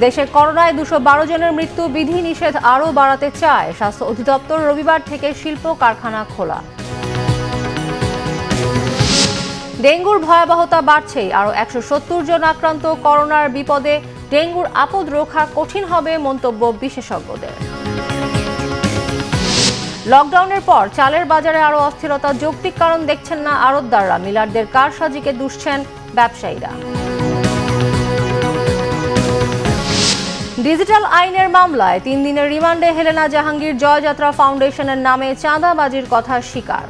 দেশে করোনায় 212 জনের মৃত্যু, বিধিনিষেধ আরও বাড়াতে চায় স্বাস্থ্য অধিদপ্তর। রবিবার থেকে শিল্প কারখানা খোলা। ডেঙ্গুর ভয়াবহতা বাড়ছেই, আরও 170 জন আক্রান্ত। করোনার বিপদে ডেঙ্গুর আপদ রোধা কঠিন হবে, মন্তব্য বিশেষজ্ঞদের। লকডাউনের পর চালের বাজারে আরও অস্থিরতা, যৌক্তিক কারণ দেখছেন না আড়তদাররা। মিলারদের কারসাজিকে দুষছেন ব্যবসায়ীরা। ডিজিটাল আইনের মামলায় 3 দিনের রিমান্ডে হেলেনা জাহাঙ্গীর। জয়যাত্রা ফাউন্ডেশনের নামে চাঁদাবাজির কথা স্বীকার।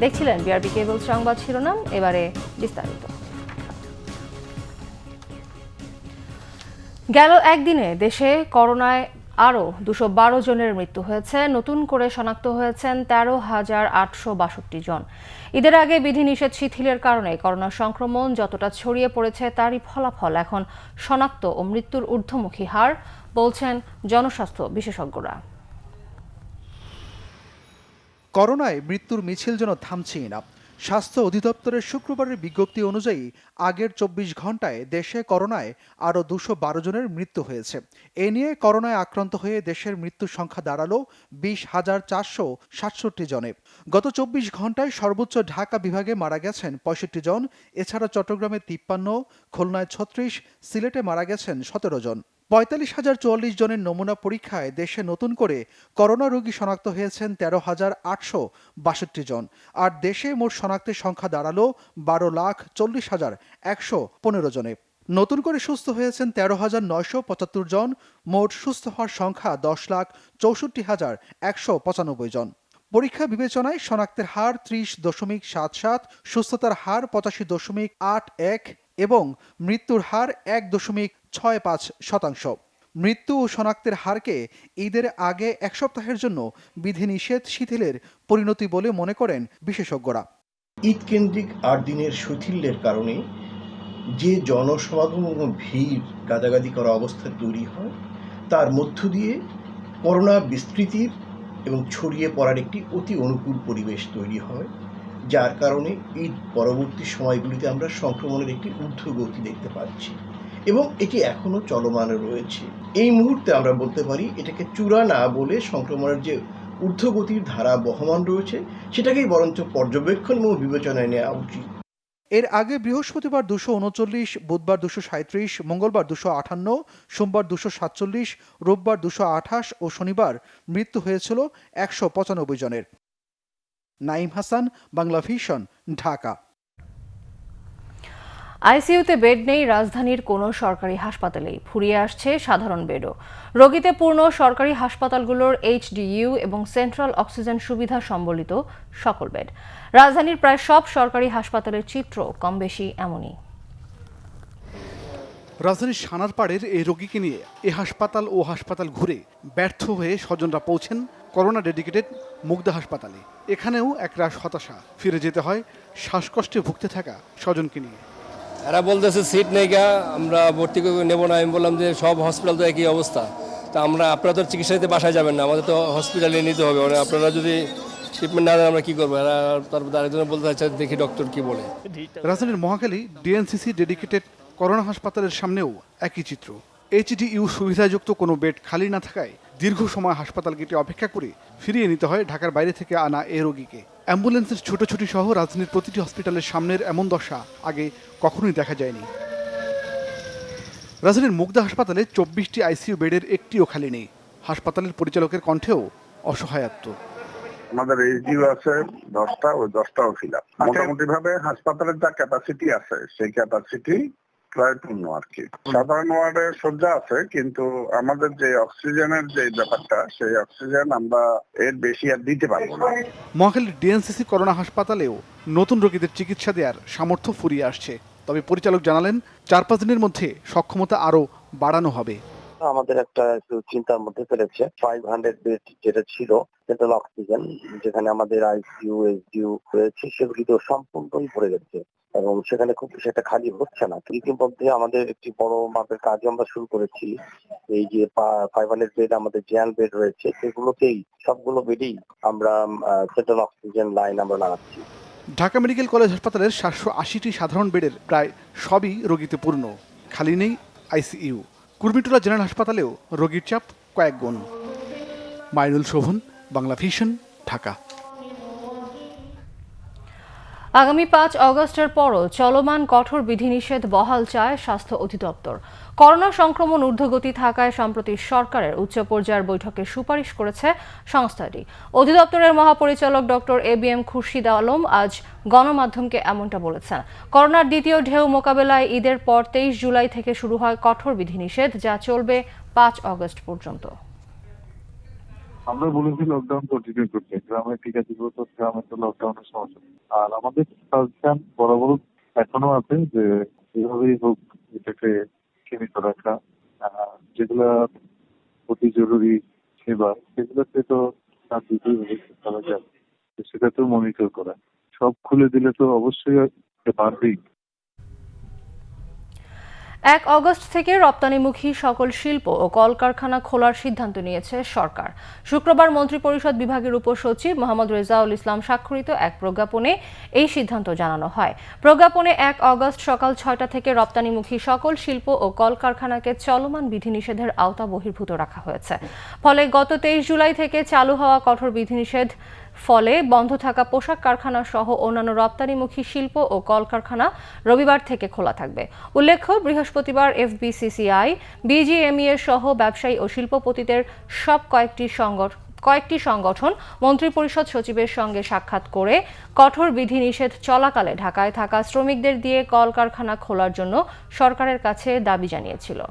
দেখছিলেন বিআরবি কেবল সংবাদ শিরোনাম, এবারে বিস্তারিত। গেল একদিনে দেশে করোনায় আরও 212 জনের মৃত্যু হয়েছে। নতুন করে শনাক্ত হয়েছেন 13,862 জন। ঈদের আগে বিধিনিষেধ শিথিলের কারণে করোনা সংক্রমণ যতটা ছড়িয়ে পড়েছে তারই ফলাফল এখন শনাক্ত ও মৃত্যুর ঊর্ধ্বমুখী হার, বলছেন জনস্বাস্থ্য বিশেষজ্ঞরা। করোনায় মৃত্যুর মিছিল যেন থামছেই না। স্বাস্থ্য অধিদপ্তরের শুক্রবারের বিজ্ঞপ্তি অনুযায়ী আগের 24 ঘন্টায় দেশে করোনায় আরও 212 জনের মৃত্যু হয়েছে। এ নিয়ে করোনায় আক্রান্ত হয়ে দেশের মৃত্যুর সংখ্যা দাঁড়ালো 20,467 জনে। গত 24 ঘন্টায় সর্বোচ্চ ঢাকা বিভাগে মারা গেছেন 65 জন। এছাড়া চট্টগ্রামে 53, খুলনায় 36, সিলেটে মারা গেছেন 17 জন। 45,044 জনের নমুনা পরীক্ষায় দেশে নতুন করে করোনা রোগী শনাক্ত হয়েছেন 13,862 জন। আর দেশে মোট শনাক্তের সংখ্যা দাঁড়ালো 12,40,115 জনে। নতুন করে সুস্থ হয়েছেন 13,975 জন। মোট সুস্থ হওয়ার সংখ্যা 10,64,195 জন। পরীক্ষা বিবেচনায় শনাক্তের হার 30.77, সুস্থতার হার 85.81 এবং মৃত্যুর হার 1.65%। মৃত্যু ও শনাক্তের হারকে ঈদের আগে এক সপ্তাহের জন্য বিধিনিষেধ শিথিলের পরিণতি বলে মনে করেন বিশেষজ্ঞরা। ঈদ কেন্দ্রিক 8 দিনের শিথিলের কারণে যে জনসমাগম এবং ভিড় গাদাগাদি করা অবস্থা তৈরি হয়, তার মধ্য দিয়ে করোনা বিস্তৃতির এবং ছড়িয়ে পড়ার একটি অতি অনুকূল পরিবেশ তৈরি হয়, যার কারণে ঈদ পরবর্তী সময়গুলিতে আমরা সংক্রমণের একটি ঊর্ধ্বগতি দেখতে পাচ্ছি এবং এটি এখনো চলমান রয়েছে। এই মুহূর্তে আমরা বলতে পারি এটাকে চূড়া না বলে সংক্রমণের যে ঊর্ধ্বগতির ধারা বহমান রয়েছে সেটাকেই বরঞ্চ পর্যবেক্ষণ এবং বিবেচনায় নেওয়া উচিত। এর আগে বৃহস্পতিবার 239, বুধবার 237, মঙ্গলবার 258, সোমবার 247, রোববার 228 ও শনিবার মৃত্যু হয়েছিল 195 জনের। নাইম হাসান, বাংলা ভিশন, ঢাকা। আইসিইউতে বেড নেই রাজধানীর কোনো সরকারি হাসপাতালেই, ফুরিয়ে আসছে সাধারণ বেডও। রোগীতে পূর্ণ সরকারি হাসপাতালগুলোর এইচডিইউ এবং সেন্ট্রাল অক্সিজেন সুবিধা সম্বলিত সকল বেড। রাজধানীর প্রায় সব সরকারি হাসপাতালের চিত্র কম বেশি এমনই। রাজধানীর সানারপাড়ের এই রোগীকে নিয়ে এ হাসপাতাল ও হাসপাতাল ঘুরে ব্যর্থ হয়ে স্বজনরা পৌঁছেন করোনা ডেডিকেটেড মুগদা হাসপাতালে। এখানেও একরাশ হতাশা, ফিরে যেতে হয় শ্বাসকষ্টে ভুগতে থাকা স্বজনকে নিয়ে। এরা বলতেছে সিট নেই গা, আমরা ভর্তি করে নেবো না। আমি বললাম যে সব হসপিটাল তো একই অবস্থা, তা আপনারা তো চিকিৎসা দিতে বাসায় যাবেন না, আমাদের তো হসপিটালে নিতে হবে। মানে আপনারা যদি ট্রিটমেন্ট না দেন আমরা কী করবো? তারপর আরেকজন বলতে চাচ্ছে দেখি ডক্টর কি বলে। রাজধানীর মহাখালী ডিএনসিসি ডেডিকেটেড করোনা হাসপাতালের সামনেও একই চিত্র। এইচডিইউ সুবিধাযুক্ত কোনো বেড খালি না থাকায় দীর্ঘ সময় হাসপাতাল গেটে অপেক্ষা করে ফিরিয়ে নিতে হয় ঢাকার বাইরে থেকে আনা এ রোগীকে। অ্যাম্বুলেন্সের ছুটোছুটি সহ রাজধানীর প্রতিটি হসপিটালের সামনের এমন দশা আগে কখনোই দেখা যায়নি। রাজধানীর মুগদা হাসপাতালে 24টি আইসিইউ বেডের একটিও খালি নেই। হাসপাতালের পরিচালকের কণ্ঠেও অসহায়ত্ব। আমাদের এইচডিইউ আছে 10টা, ওই 10টাও ফিল আপ। মোটামুটি ভাবে হাসপাতালের যা ক্যাপাসিটি আছে সেই ক্যাপাসিটি প্রায় পূর্ণ আর কি। সাধারণ ওয়ার্ডে শয্যা আছে, কিন্তু আমাদের যে অক্সিজেনের যে ব্যাপারটা, সেই অক্সিজেন আমরা এর বেশি আর দিতে পারবো না। মহাখালীর ডিএনসিসি করোনা হাসপাতালেও নতুন রোগীদের চিকিৎসা দেওয়ার সামর্থ্য ফুরিয়ে আসছে। তবে পরিচালক জানালেন 4-5 দিনের মধ্যে সক্ষমতা আরও বাড়ানো হবে। আমাদের একটা একটু চিন্তার মধ্যে ফেলেছে 500 বেড যেটা ছিল সেন্ট্রাল অক্সিজেন, যেখানে আমাদের আইসিইউ এইচডিইউ রয়েছে, সেগুলি তো সম্পূর্ণই ভরে গেছে এবং সেখানে খুব বেশি একটা খালি হচ্ছে না। ইতিমধ্যে আমাদের একটি বড় মাপের কাজ আমরা শুরু করেছি। এই যে 500 বেড আমাদের জেনারেল বেড রয়েছে, সেগুলোতেই সবগুলো বেডেই আমরা সেন্ট্রাল অক্সিজেন লাইন আমরা লাগাচ্ছি। ঢাকা মেডিকেল কলেজ হাসপাতালের 780টি সাধারণ বেডের প্রায় সবই রোগীতে পূর্ণ, খালি নেই আইসিইউ। কুর্মিটোলা জেনারেল হাসপাতালেও রোগীর চাপ কয়েক গুণ। মাইনুল শোভন, বাংলা ভিশন, ঢাকা। আগামী 5 অগস্টের পরও চলমান কঠোর বিধিনিষেধ বহাল চায় স্বাস্থ্য অধিদপ্তর। করোনা সংক্রমণ ঊর্ধ্বগতি থাকায় সম্প্রতি সরকারের উচ্চ পর্যায়ের বৈঠকে সুপারিশ করেছে সংস্থাটি। অধিদপ্তরের মহাপরিচালক ডক্টর এবিএম খুরশিদ আলম আজ গণমাধ্যমকে এমনটা বলেছেন। করোনার দ্বিতীয় ঢেউ মোকাবেলায় ঈদের পর 23 জুলাই থেকে শুরু হয় কঠোর বিধিনিষেধ, যা চলবে 5 অগস্ট পর্যন্ত। আমরা বলেছি লকডাউন কন্টিনিউ করতে, গ্রামে টিকা দিব তো গ্রামে তো লকডাউনের সমস্যা। আর আমাদের সাজেশন বরাবর এখনো আছে যে এভাবেই হোক এটাকে সীমিত রাখা, যেগুলা অতি জরুরি সেবা সেগুলোতে তো সাথ দিতেই হবে, করা যায় সেটা তো মনিটর করা। সব খুলে দিলে তো অবশ্যই বাড়বেই। 1 অগস্ট থেকে রপ্তানিমুখী সকল শিল্প ও কলকারখানা খোলার সিদ্ধান্ত নিয়েছে সরকার। শুক্রবার মন্ত্রিপরিষদ বিভাগের উপসচিব মোহাম্মদ রেজাউল ইসলাম স্বাক্ষরিত এক প্রজ্ঞাপনে এই সিদ্ধান্ত জানানো হয়। প্রজ্ঞাপনে 1 অগস্ট সকাল 6টা থেকে রপ্তানিমুখী সকল শিল্প ও কলকারখানাকে চলমান বিধিনিষেধের আওতা বহির্ভূত রাখা হয়েছে। ফলে গত 23 জুলাই থেকে চালু হওয়া কঠোর বিধিনিষেধ ফলে বন্ধ থাকা পোশাক কারখানা সহ অন্যান্য রপ্তানিমুখী শিল্প ও কলকারখানা রবিবার থেকে খোলা থাকবে। উল্লেখ্য, বৃহস্পতিবার এফবিসিসিআই, বিজিএমইএ সহ ব্যবসায়ী ও শিল্পপতিদের সব কয়েকটি সংগঠন মন্ত্রিপরিষদ সচিবের সঙ্গে সাক্ষাৎ করে কঠোর বিধিনিষেধ চলাকালে ঢাকায় থাকা শ্রমিকদের দিয়ে কলকারখানা খোলার জন্য সরকারের কাছে দাবি জানিয়েছিল।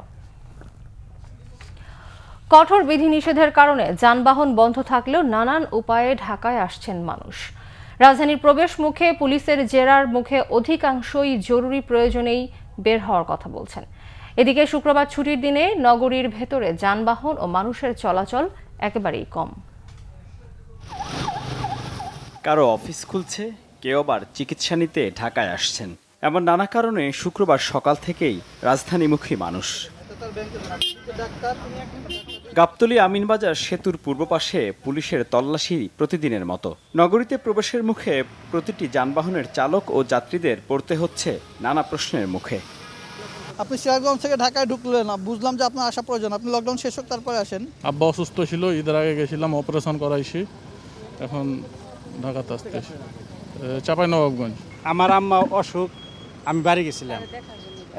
কঠোর বিধিনিষেধের কারণে যানবাহন বন্ধ থাকলেও নানান উপায়ে ঢাকায় আসছেন মানুষ। রাজধানীর প্রবেশ মুখে পুলিশের জেরার মুখে অধিকাংশই জরুরি প্রয়োজনেই বের হওয়ার কথা বলছেন। এদিকে শুক্রবার ছুটির দিনে নগরীর ভেতরে যানবাহন ও মানুষের চলাচল একেবারেই কম। কারো অফিস খুলছে, কেউ আবার চিকিৎসা নিতে ঢাকায় আসছেন। এমন নানা কারণে শুক্রবার সকাল থেকেই রাজধানীমুখী মানুষ। গাবতলী আমিনবাজার সেতুর পূর্ব পাশে পুলিশের তল্লাশি প্রতিদিনের মতো। নগরীতে প্রবেশের মুখে প্রতিটি যানবাহনের চালক ও যাত্রীদের পড়তে হচ্ছে নানা প্রশ্নের মুখে। আপনি সিরাজগঞ্জ থেকে ঢাকায় ঢুকলেন, বুঝলাম যে আপনার আসা প্রয়োজন, আপনি লকডাউন শেষ হোক তারপরে আসেন। আব্বা অসুস্থ ছিল, ঈদের আগে গেছিলাম, অপারেশন করাইছি, এখন ঢাকাতে আসতেছি, চাঁপাইনবাবগঞ্জ। আমার আম্মা অসুখ, আমি বাড়ি গেছিলাম,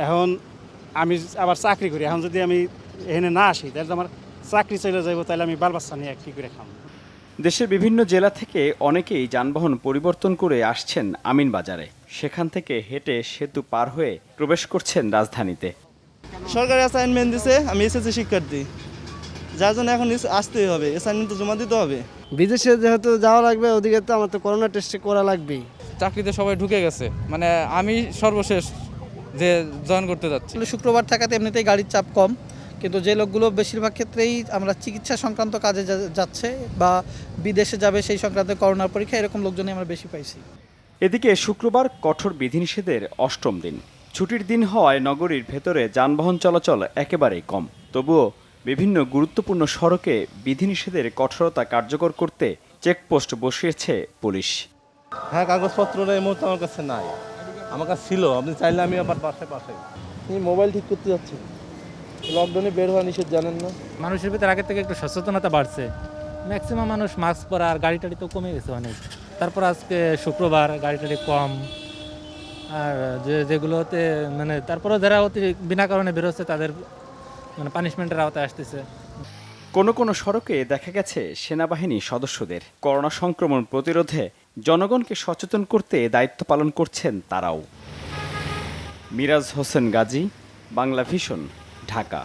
এখন আমি আবার চাকরি করি, এখন যদি আমি এখানে না আসি তাহলে তো আমার চাকরি চলে যাবো, তাহলে আমি বাল বাচ্চা নিয়ে কী করে খাবো। দেশের বিভিন্ন জেলা থেকে অনেকেই যানবাহন পরিবর্তন করে আসছেন আমিনবাজারে। সেখান থেকে হেঁটে সেতু পার হয়ে প্রবেশ করছেন রাজধানীতে। সরকারি অ্যাসাইনমেন্ট দিছে, আমি এসএসসি শিক্ষার্থী, যার জন্য এখন আসতেই হবে, অ্যাসাইনমেন্ট তো জমা দিতে হবে। বিদেশে যেহেতু যাওয়া লাগবে, ওদিকে তো আমার তো করোনা টেস্ট করা লাগবেই। চাকরিতে সবাই ঢুকে গেছে, মানে আমি সর্বশেষ যে জয়েন করতে যাচ্ছি। শুক্রবার থাকাতে এমনিতেই গাড়ির চাপ কম, কিন্তু যে লোকগুলো বেশিরভাগ ক্ষেত্রেই আমরা চিকিৎসা সংক্রান্ত কাজে যাচ্ছে বা বিদেশে যাবে সেই সংক্রান্ত করোনার পরীক্ষা, এরকম লোকজনই আমরা বেশি পাইছি। এদিকে শুক্রবার কঠোর বিধিনিষেধের 8ম দিন। ছুটির দিন হওয়ায় নগরীর ভেতরে যানবাহন চলাচল একেবারেই কম। তবুও বিভিন্ন গুরুত্বপূর্ণ সড়কে বিধিনিষেধের কঠোরতা কার্যকর করতে চেকপোস্ট বসিয়েছে পুলিশ। হ্যাঁ, কাগজপত্রটা এই মুহূর্তে আমার কাছে নাই, আমার কাছে ছিল, আপনি চাইলে আমি আবার পাশে মোবাইল ঠিক করতে যাচ্ছি। লকডাউনে বের হওয়া নিষেধ, জানেন না? মানুষের ভিতরে আগে থেকে একটু সচেতনতা বাড়ছে, ম্যাক্সিমাম মানুষ মাস্ক পরা আর গাড়ি টাড়ি তো কমে গেছে অনেক। তারপর আজকে শুক্রবার, গাড়ি টাড়ি কম, আর যেগুলোতে মানে তারপরে যারা বিনা কারণে বেরোচ্ছে তাদের মানে পানিশমেন্টের আওতায় আসতেছে। কোনো কোনো সড়কে দেখা গেছে সেনাবাহিনী সদস্যদের। করোনা সংক্রমণ প্রতিরোধে জনগণকে সচেতন করতে দায়িত্ব পালন করছেন তারাও। মিরাজ হোসেন গাজী, বাংলা ভিশন, ঢাকা।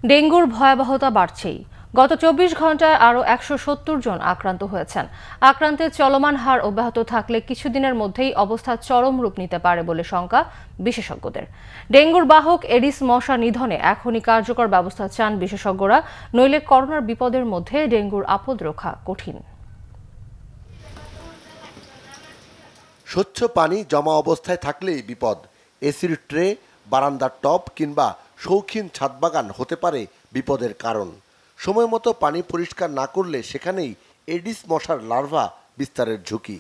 ডেঙ্গুর ভয়াবহতা বাড়ছেই। গত 24 ঘন্টায় আরও 170 জন আক্রান্ত হয়েছেন। আক্রান্তের চলমান হার অব্যাহত থাকলে কিছুদিনের মধ্যেই অবস্থা চরম রূপ নিতে পারে বলে শঙ্কা বিশেষজ্ঞদের। ডেঙ্গুর বাহক এডিস মশা নিধনে এখনই কার্যকর ব্যবস্থা চান বিশেষজ্ঞরা, নইলে করোনার বিপদের মধ্যে ডেঙ্গুর আপদ রক্ষা কঠিন। স্বচ্ছ পানি জমা অবস্থায় থাকলেই বিপদ। এসির ট্রে, বারান্দার টব কিংবা শৌখিন ছাদবাগান হতে পারে বিপদের কারণ। সময় মতো পানি পরিষ্কার না করলে সেখানেই এডিস মশার লার্ভা বিস্তারের ঝুঁকি।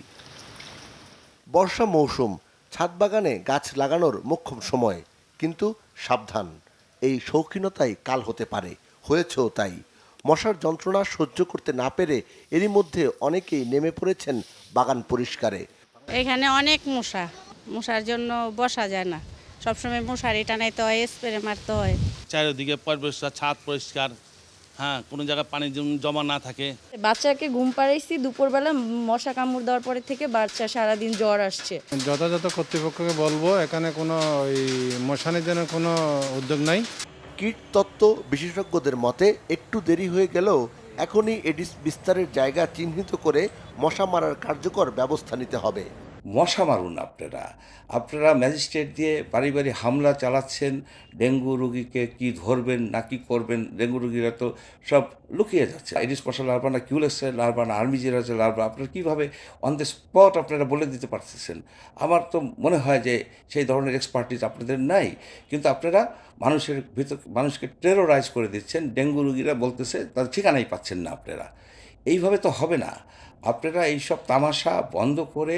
বর্ষা মৌসুম, ছাদ বাগানে গাছ লাগানোর মোক্ষম সময়, কিন্তু সাবধান, এই শৌখিনতাই কাল হতে পারে, হয়েছেও তাই। মশার যন্ত্রণা সহ্য করতে না পেরে এরই মধ্যে অনেকেই নেমে পড়েছেন বাগান পরিষ্কারে। এখানে অনেক মশার জন্য বসা যায় না, সবসময় মশারি টানাইতে হয়, স্প্রে মারতে হয়। চারিদিকে পরিষ্কার, ছাদ পরিষ্কার, হ্যাঁ, কোনো জায়গায় পানি জমা না থাকে। বাচ্চাকে ঘুম পাড়াইছি, দুপুরবেলা মশা কামড় দেওয়ার পরে থেকে বাচ্চা সারাদিন জ্বর আসছে। যথাযথ কর্তৃপক্ষকে বলবো এখানে কোনো মশানের জন্য কোনো উদ্যোগ নাই। কীটতত্ত্ব বিশেষজ্ঞদের মতে একটু দেরি হয়ে গেলেও এখনই এডিস বিস্তারের জায়গা চিহ্নিত করে মশা মারার কার্যকর ব্যবস্থা নিতে হবে। মশা মারুন আপনারা ম্যাজিস্ট্রেট দিয়ে বাড়ি বাড়ি হামলা চালাচ্ছেন। ডেঙ্গু রোগীকে কি ধরবেন না কি করবেন, ডেঙ্গু রোগীরা তো সব লুকিয়ে যাচ্ছে। এডিস মশা লার্ভা না কিউলেক্সের লার্ভা না আর্মিজেরাসের লার্ভা, আপনারা কীভাবে অন দ্য স্পট আপনারা বলে দিতে পারতেছেন? আমার তো মনে হয় যে সেই ধরনের এক্সপার্টিস আপনাদের নাই, কিন্তু আপনারা মানুষের ভিতর মানুষকে টেরোরাইজ করে দিচ্ছেন। ডেঙ্গু রোগীরা বলতেছে তাদের ঠিকানাই পাচ্ছেন না। আপনারা এইভাবে তো হবে না। আপনারা এইসব তামাশা বন্ধ করে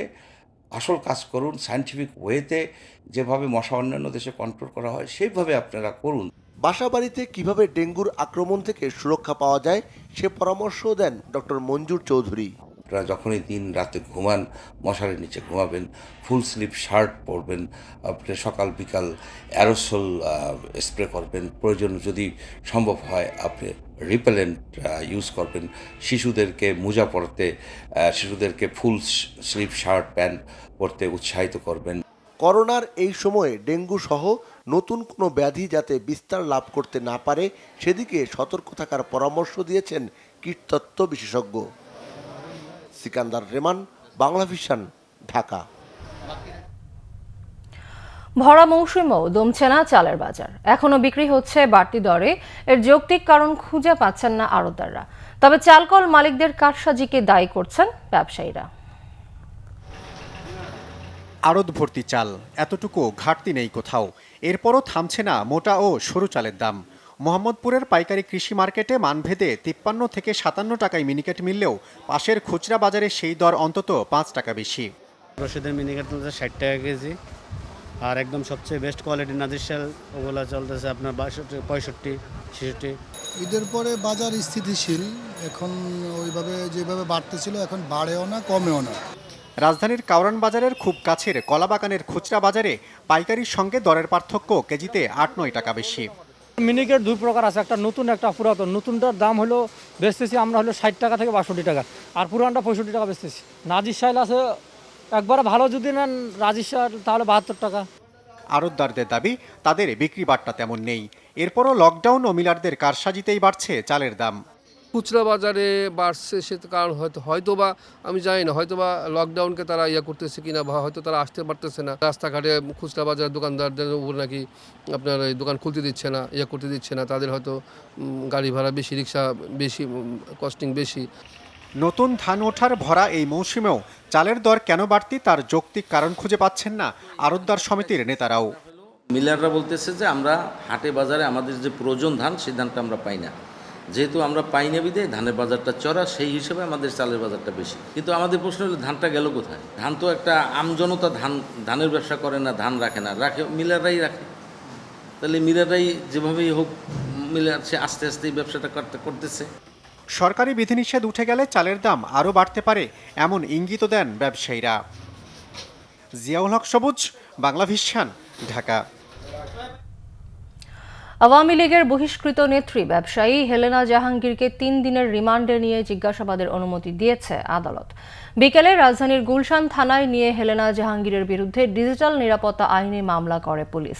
আসল কাজ করুন। সায়েন্টিফিক ওয়েতে যেভাবে মশা অন্যান্য দেশে কন্ট্রোল করা হয় সেইভাবে আপনারা করুন। বাসাবাড়িতে কিভাবে ডেঙ্গুর আক্রমণ থেকে সুরক্ষা পাওয়া যায় সে পরামর্শ দেন ডক্টর মঞ্জুর চৌধুরী। আপনারা যখনই দিন রাতে ঘুমান মশারির নিচে ঘুমাবেন, ফুল স্লিভ শার্ট পরবেন, আপনি সকাল বিকাল অ্যারোসল স্প্রে করবেন, প্রয়োজন যদি সম্ভব হয় আপনি রিপেলেন্ট ইউজ করবেন। শিশুদেরকে মোজা পরতে, শিশুদেরকে ফুল স্লিভ শার্ট প্যান্ট পরতে উৎসাহিত করবেন। করোনার এই সময়ে ডেঙ্গু সহ নতুন কোনো ব্যাধি যাতে বিস্তার লাভ করতে না পারে সেদিকে সতর্ক থাকার পরামর্শ দিয়েছেন কীটতত্ত্ব বিশেষজ্ঞ। সিকান্দার রেমান, বাংলা ভিশন, ঢাকা। ভরা মৌসুমেও দমছে না চালের বাজার, এখনো বিক্রি হচ্ছে বাড়তি দরে। এর যৌক্তিক কারণ খুঁজে পাচ্ছেন না আড়তদাররা, তবে চালকল মালিকদের কারসাজিকে দায়ী করছেন ব্যবসায়ীরা। আড়ত ভর্তি চাল, এতটুকু ঘাটতি নেই কোথাও, এরপরও থামছে না মোটা ও সরু চালের দাম। মোহাম্মদপুরের পাইকারি কৃষি মার্কেটে মানভেদে 53 থেকে 57 টাকায় মিনিকেট মিললেও পাশের খুচরা বাজারে সেই দর অন্তত 5 টাকা বেশি। রশিদের মিনিকেট চলছে 60 টাকা কেজি, আর একদম সবচেয়ে বেস্ট কোয়ালিটি নাজিরশাল ওগুলো চলতেছে আপনার 62, 65, 66। ঈদের পরে বাজার স্থিতিশীল, এখন ওইভাবে যেভাবে বাড়তেছিল এখন বাড়েও না কমেও না। রাজধানীর কাউরান বাজারের খুব কাছের কলাবাগানের খুচরা বাজারে পাইকারির সঙ্গে দরের পার্থক্য কেজিতে 8-9 টাকা বেশি। মিনিকেট দুই প্রকার আছে, একটা নতুন একটা পুরাতন। নতুনটার দাম হলো বেচতেছি আমরা হলো 60 টাকা থেকে 62 টাকা, আর পুরানটা 65 টাকা বেচতেছি। নাজিরশাল আছে একবারে ভালো, যদি নেন নাজিরশাল তাহলে 72 টাকা। আড়তদারদের দাবি তাদের বিক্রি বাট্টা তেমন নেই, এরপরও লকডাউন ও মিলারদের কারসাজিতেই বাড়ছে চালের দাম। খুচরা বাজারে বাড়ছে সে কারণ হয়তোবা আমি জানি না, হয়তোবা লকডাউনকে তারা করতেছে কিনা, বা হয়তো তারা আসতে পারতেছে না। রাস্তাঘাটে খুচরা বাজার দোকানদারদের উপর নাকি আপনার এই দোকান খুলতে দিচ্ছে না, করতে দিচ্ছে না, তাদের হয়তো গাড়ি ভাড়া বেশি, রিক্সা বেশি, কস্টিং বেশি। নতুন ধান ওঠার ভরা এই মৌসুমেও চালের দর কেন বাড়তি তার যৌক্তিক কারণ খুঁজে পাচ্ছেন না আড়তদার সমিতির নেতারাও। মিলাররা বলতেছে যে আমরা হাটে বাজারে আমাদের যে প্রয়োজন ধান সেই ধানটা আমরা পাই না, যেহেতু আমরা পাই না বিধে ধানের বাজারটা চড়া, সেই হিসেবে আমাদের চালের বাজারটা বেশি। কিন্তু আমাদের প্রশ্ন হলো ধানটা গেল কোথায়? ধান তো একটা আমজনতা ধানের ব্যবসা করে না, ধান রাখে না, মিলাররাই রাখে। তাহলে মিলাররাই যেভাবেই হোক মিলার সে আস্তে আস্তে এই ব্যবসাটা করতেছে। সরকারি বিধিনিষেধ উঠে গেলে চালের দাম আরও বাড়তে পারে এমন ইঙ্গিত দেন ব্যবসায়ীরা। জিয়াউল হক সবুজ, বাংলা ভিশন, ঢাকা। আওয়ামী লীগের বহিষ্কৃত নেত্রী ব্যবসায়ী হেলেনা জাহাঙ্গীরকে 3 দিনের রিমান্ডে নিয়ে জিজ্ঞাসাবাদের অনুমতি দিয়েছে আদালত। বিকেলে রাজধানীর গুলশান থানায় নিয়ে হেলেনা জাহাঙ্গীরের বিরুদ্ধে ডিজিটাল নিরাপত্তা আইনে মামলা করে পুলিশ।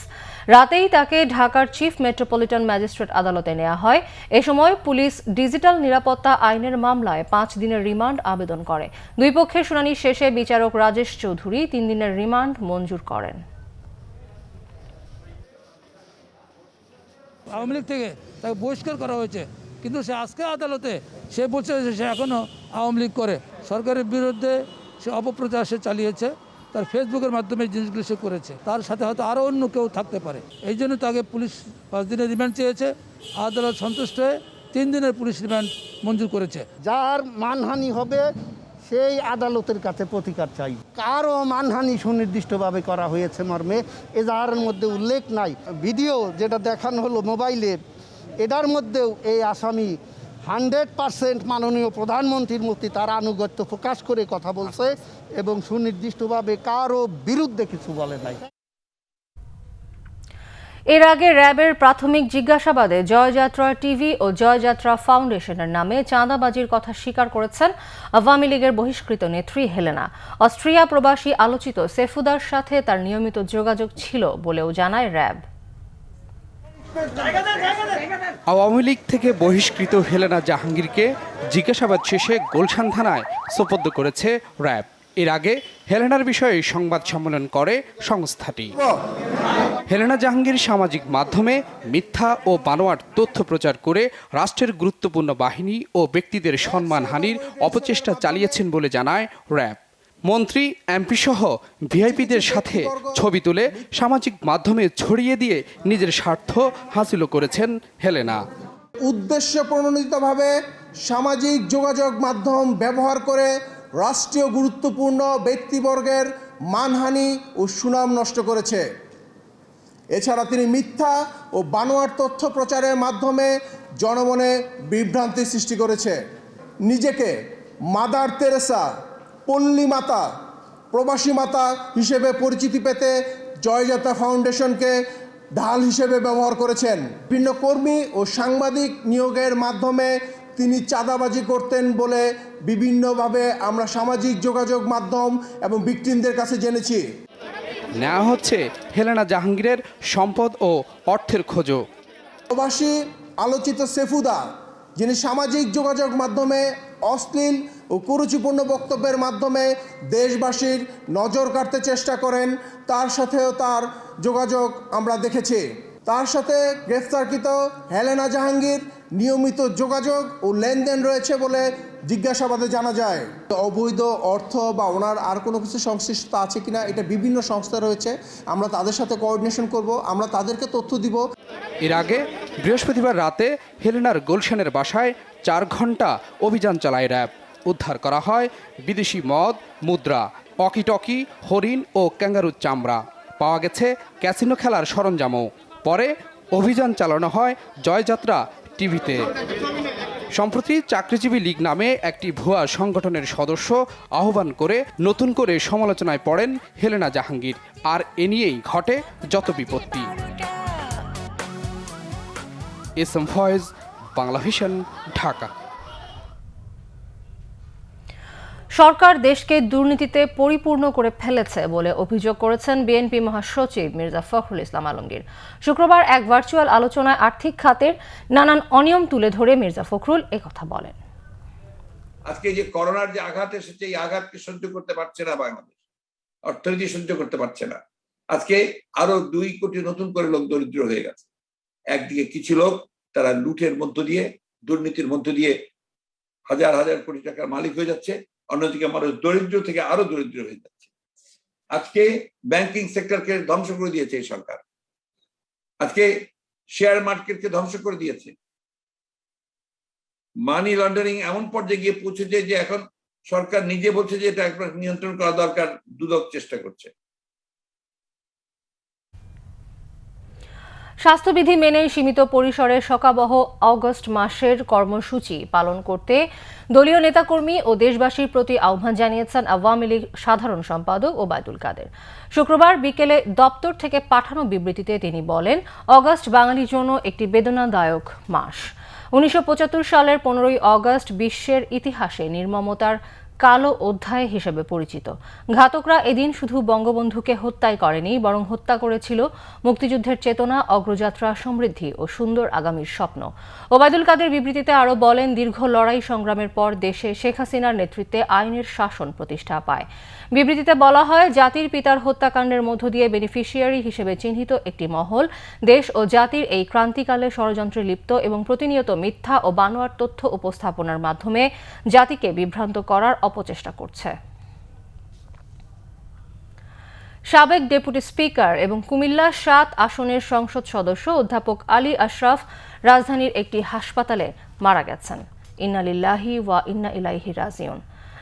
রাতেই তাকে ঢাকার চিফ মেট্রোপলিটন ম্যাজিস্ট্রেট আদালতে নেওয়া হয়। এ সময় পুলিশ ডিজিটাল নিরাপত্তা আইনের মামলায় 5 দিনের রিমান্ড আবেদন করে। দুই পক্ষের শুনানি শেষে বিচারক রাজেশ চৌধুরী 3 দিনের রিমান্ড মঞ্জুর করেন। আওয়ামী লীগ থেকে তাকে বহিষ্কার করা হয়েছে, কিন্তু সে আজকে আদালতে সে বলছে যে সে এখনও আওয়ামী লীগ করে। সরকারের বিরুদ্ধে সে অপপ্রচার সে চালিয়েছে, তার ফেসবুকের মাধ্যমে জিনিসগুলো সে করেছে। তার সাথে হয়তো আরও অন্য কেউ থাকতে পারে, এই জন্য তাকে পুলিশ 5 দিনের রিমান্ড চেয়েছে। আদালত সন্তুষ্ট হয়ে 3 দিনের পুলিশ রিমান্ড মঞ্জুর করেছে। যার মানহানি হবে সেই আদালতের কাছে প্রতিকার চাই। কারও মানহানি সুনির্দিষ্টভাবে করা হয়েছে মর্মে এজাহারের মধ্যে উল্লেখ নাই। ভিডিও যেটা দেখানো হলো মোবাইলের, এটার মধ্যেও এই আসামি 100% মাননীয় প্রধানমন্ত্রীর প্রতি তার আনুগত্য প্রকাশ করে কথা বলছে এবং সুনির্দিষ্টভাবে কারও বিরুদ্ধে কিছু বলে নাই। এর আগে র্যাবের প্রাথমিক জিজ্ঞাসাবাদে জয়যাত্রা টিভি ও জয়যাত্রা ফাউন্ডেশনের নামে চাঁদাবাজির কথা স্বীকার করেছেন আওয়ামী লীগের বহিষ্কৃত নেত্রী হেলেনা। অস্ট্রিয়া প্রবাসী আলোচিত সেফুদার সাথে তার নিয়মিত যোগাযোগ ছিল বলেও জানায় র্যাব। আওয়ামী লীগ থেকে বহিষ্কৃত হেলেনা জাহাঙ্গীরকে জিজ্ঞাসাবাদ শেষে গুলশান থানায় সোপর্দ করেছে র্যাব। এর আগে হেলেনার বিষয়ে সংবাদ সম্মেলন করে সংস্থাটি। হেলেনা জাহাঙ্গীর সামাজিক মাধ্যমে মিথ্যা ও বানোয়াট তথ্য প্রচার করে রাষ্ট্রের গুরুত্বপূর্ণ বাহিনী ও ব্যক্তিদের সম্মানহানির অপচেষ্টা চালিয়েছেন বলে জানায় র্যাব। মন্ত্রী, এমপি সহ ভিআইপিদের সাথে ছবি তুলে সামাজিক মাধ্যমে ছড়িয়ে দিয়ে নিজের স্বার্থ হাসিল করেছেন হেলেনা। উদ্দেশ্য প্রণোদিতভাবে সামাজিক যোগাযোগ মাধ্যম ব্যবহার করে রাষ্ট্রীয় গুরুত্বপূর্ণ ব্যক্তিবর্গের মানহানি ও সুনাম নষ্ট করেছে। এছাড়া তিনি মিথ্যা ও বানোয়াট তথ্য প্রচারের মাধ্যমে জনমনে বিভ্রান্তি সৃষ্টি করেছে। নিজেকে মাদার তেরেসা, পল্লী মাতা, প্রবাসী মাতা হিসেবে পরিচিতি পেতে জয়যাত্রা ফাউন্ডেশনকে ঢাল হিসেবে ব্যবহার করেছেন। বিভিন্ন কর্মী ও সাংবাদিক নিয়োগের মাধ্যমে তিনি চাঁদাবাজি করতেন বলে বিভিন্নভাবে আমরা সামাজিক যোগাযোগ মাধ্যম এবং ভিকটিমদের কাছে জেনেছি। নেওয়া হচ্ছে হেলেনা জাহাঙ্গীরের সম্পদ ও অর্থের খোঁজও। প্রবাসী আলোচিত সেফুদা, যিনি সামাজিক যোগাযোগ মাধ্যমে অশ্লীল ও কুরুচিপূর্ণ বক্তব্যের মাধ্যমে দেশবাসীর নজর কাড়তে চেষ্টা করেন, তার সাথেও তার যোগাযোগ আমরা দেখেছি। তার সাথে গ্রেফতারকৃত হেলেনা জাহাঙ্গীর নিয়মিত যোগাযোগ ও লেনদেন রয়েছে বলে জিজ্ঞাসাবাদে জানা যায়। অবৈধ অর্থ বা ওনার আর কোনো কিছু সংশ্লিষ্টতা আছে কিনা এটা বিভিন্ন সংস্থা রয়েছে, আমরা তাদের সাথে কোঅর্ডিনেশন করব, আমরা তাদেরকে তথ্য দিব। এর আগে বৃহস্পতিবার রাতে হেলেনার গুলশানের বাসায় 4 ঘন্টা অভিযান চালায় র্যাব। উদ্ধার করা হয় বিদেশি মদ, মুদ্রা, অকিটকি, হরিণ ও ক্যাঙ্গারুর চামড়া। পাওয়া গেছে ক্যাসিনো খেলার সরঞ্জামও। পরে অভিযান চালানো হয় জয়যাত্রা টিভিতে। সম্প্রতি চাকরিজীবী লীগ নামে একটি ভুয়া সংগঠনের সদস্য আহ্বান করে নতুন করে সমালোচনায় পড়েন হেলেনা জাহাঙ্গীর। আর এ নিয়েই ঘটে যত বিপত্তি। SM Foyez, Bangla vision, Dhaka. সরকার দেশকে দুর্নীতিতে পরিপূর্ণ করে ফেলেছে বলে অভিযোগ করেছেন বিএনপি মহাসচিব মির্জা ফখরুল ইসলাম আলমগীর। শুক্রবার এক ভার্চুয়াল আলোচনায় আর্থিক খাতের নানান অনিয়ম তুলে ধরে মির্জা ফখরুল একথা বলেন। আজকে যে করোনার যে আঘাত এসেছে, এই আঘাতকে সহ্য করতে পারছে না বাংলাদেশ, অর্থনীতি সহ্য করতে পারছে না। আজকে আরো 2 কোটি নতুন করে লোক দরিদ্র হয়ে গেছে। একদিকে কিছু লোক তারা লুটের মধ্য দিয়ে, দুর্নীতির মধ্য দিয়ে হাজার হাজার কোটি টাকার মালিক হয়ে যাচ্ছে, অন্যদিকে মানুষ দরিদ্র থেকে আরো দরিদ্র হয়ে যাচ্ছে। আজকে ব্যাংকিং সেক্টরকে ধ্বংস করে দিয়েছে এই সরকার। আজকে শেয়ার মার্কেটকে ধ্বংস করে দিয়েছে। মানি লন্ডারিং এমন পর্যায়ে গিয়ে পৌঁছেছে যে এখন সরকার নিজে বলছে যে এটা একবার নিয়ন্ত্রণ করা দরকার, দুদক চেষ্টা করছে। স্বাস্থ্যবিধি মেনে সীমিত পরিসরে শোকাবহ অগস্ট মাসের কর্মসূচি পালন করতে দলীয় নেতাকর্মী ও দেশবাসীর প্রতি আহ্বান জানিয়েছেন আওয়ামী লীগ সাধারণ সম্পাদক ওবায়দুল কাদের। শুক্রবার বিকেলে দপ্তর থেকে পাঠানো বিবৃতিতে তিনি বলেন, অগস্ট বাঙালির জন্য একটি বেদনাদায়ক মাস। 1975 সালের 15ই অগস্ট বিশ্বের ইতিহাসে নির্মমতার কালো অধ্যায় হিসেবে পরিচিত। ঘাতকরা এদিন শুধু বঙ্গবন্ধুকে হত্যাই করেনি, বরং হত্যা করেছিল মুক্তিযুদ্ধের চেতনা, অগ্রযাত্রা, সমৃদ্ধি ও সুন্দর আগামীর স্বপ্ন। ওবায়দুল কাদের বিবৃতিতে আরও বলেন, দীর্ঘ লড়াই সংগ্রামের পর দেশে শেখ হাসিনার নেতৃত্বে আইনের শাসন প্রতিষ্ঠা পায়। বিবৃতিতে বলা হয়, জাতির পিতার হত্যাকাণ্ডের মধ্য দিয়ে বেনিফিশিয়ারি হিসেবে চিহ্নিত একটি মহল দেশ ও জাতির এই ক্রান্তিকালে ষড়যন্ত্রে লিপ্ত এবং প্রতিনিয়ত মিথ্যা ও বানোয়ার তথ্য উপস্থাপনার মাধ্যমে জাতিকে বিভ্রান্ত করার অপচেষ্টা করছে। সাবেক ডেপুটি স্পিকার এবং কুমিল্লা 7 আসনের সংসদ সদস্য অধ্যাপক আলী আশরাফ রাজধানীর একটি হাসপাতালে মারা গেছেন। ইন্না লিল্লাহি ওয়া ইন্না ইলাইহি রাজিউন।